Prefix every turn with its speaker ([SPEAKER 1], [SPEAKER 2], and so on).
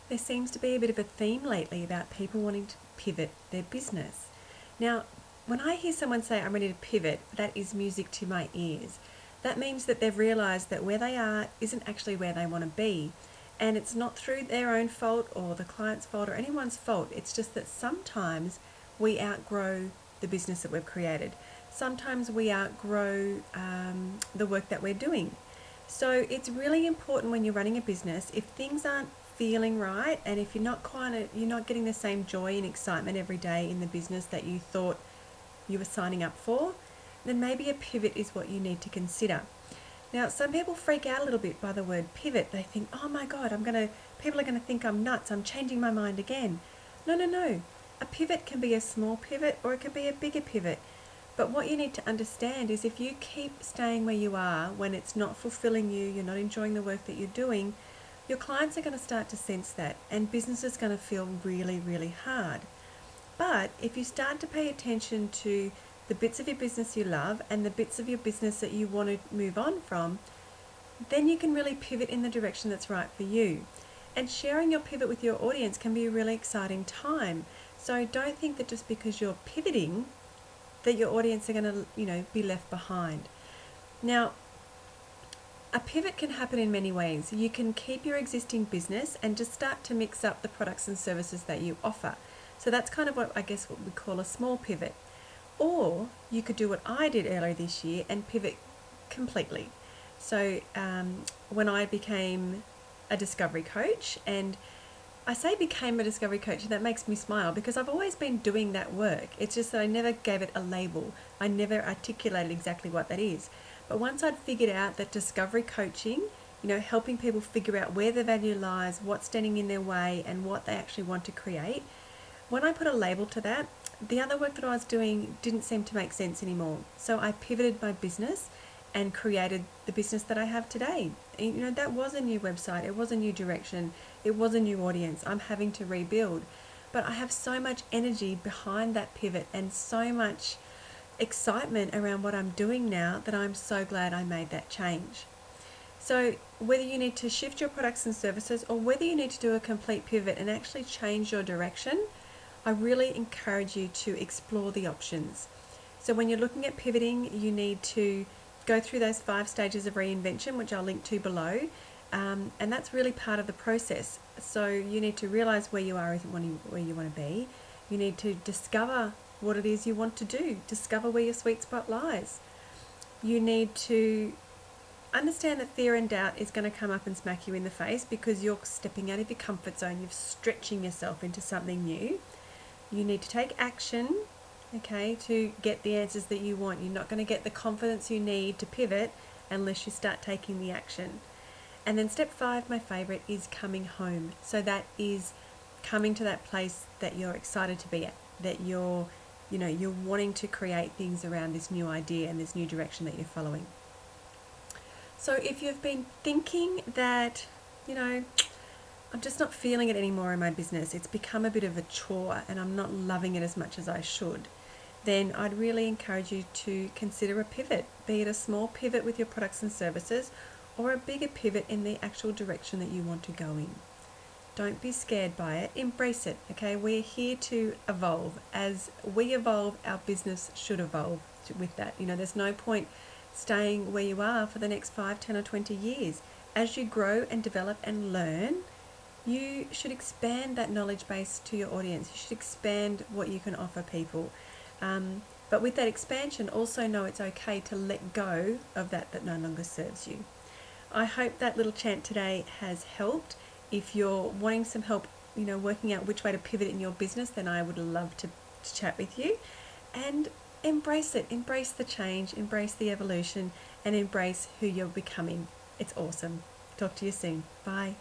[SPEAKER 1] there seems to be a bit of a theme lately about people wanting to pivot their business. Now, when I hear someone say, I'm ready to pivot, that is music to my ears. That means that they've realised that where they are isn't actually where they want to be. And it's not through their own fault or the client's fault or anyone's fault. It's just that sometimes we outgrow the business that we've created. Sometimes we outgrow the work that we're doing. So it's really important when you're running a business, if things aren't feeling right and if you're not getting the same joy and excitement every day in the business that you thought you were signing up for, then maybe a pivot is what you need to consider. Now, some people freak out a little bit by the word pivot. They think, oh my God, people are going to think I'm nuts. I'm changing my mind again. No, no, no. A pivot can be a small pivot or it can be a bigger pivot. But what you need to understand is if you keep staying where you are when it's not fulfilling you, you're not enjoying the work that you're doing, your clients are going to start to sense that and business is going to feel really, really hard. But if you start to pay attention to the bits of your business you love and the bits of your business that you want to move on from, then you can really pivot in the direction that's right for you. And sharing your pivot with your audience can be a really exciting time. So don't think that just because you're pivoting that your audience are going to, be left behind. Now, a pivot can happen in many ways. You can keep your existing business and just start to mix up the products and services that you offer. So that's kind of what we call a small pivot. Or you could do what I did earlier this year and pivot completely. So when I became a discovery coach, and I say became a discovery coach, and that makes me smile because I've always been doing that work. It's just that I never gave it a label. I never articulated exactly what that is. But once I'd figured out that discovery coaching, helping people figure out where their value lies, what's standing in their way, and what they actually want to create, when I put a label to that, the other work that I was doing didn't seem to make sense anymore. So I pivoted my business and created the business that I have today. That was a new website, it was a new direction, it was a new audience. I'm having to rebuild. But I have so much energy behind that pivot and so much excitement around what I'm doing now that I'm so glad I made that change. So whether you need to shift your products and services or whether you need to do a complete pivot and actually change your direction, I really encourage you to explore the options. So when you're looking at pivoting, you need to go through those 5 stages of reinvention, which I'll link to below, and that's really part of the process. So you need to realize where you are and where you want to be. You need to discover what it is you want to do, discover where your sweet spot lies. You need to understand that fear and doubt is going to come up and smack you in the face because you're stepping out of your comfort zone, you're stretching yourself into something new. You need to take action, to get the answers that you want. You're not going to get the confidence you need to pivot unless you start taking the action. And then step 5, my favorite, is coming home. So that is coming to that place that you're excited to be at, that you're wanting to create things around this new idea and this new direction that you're following. So if you've been thinking that, I'm just not feeling it anymore in my business, it's become a bit of a chore and I'm not loving it as much as I should, then I'd really encourage you to consider a pivot, be it a small pivot with your products and services or a bigger pivot in the actual direction that you want to go in. Don't be scared by it, embrace it, We're here to evolve. As we evolve, our business should evolve with that. There's no point staying where you are for the next 5, 10 or 20 years. As you grow and develop and learn, you should expand that knowledge base to your audience. You should expand what you can offer people. But with that expansion, also know it's okay to let go of that no longer serves you. I hope that little chant today has helped. If you're wanting some help, working out which way to pivot in your business, then I would love to chat with you. And embrace it. Embrace the change, embrace the evolution, and embrace who you're becoming. It's awesome. Talk to you soon. Bye.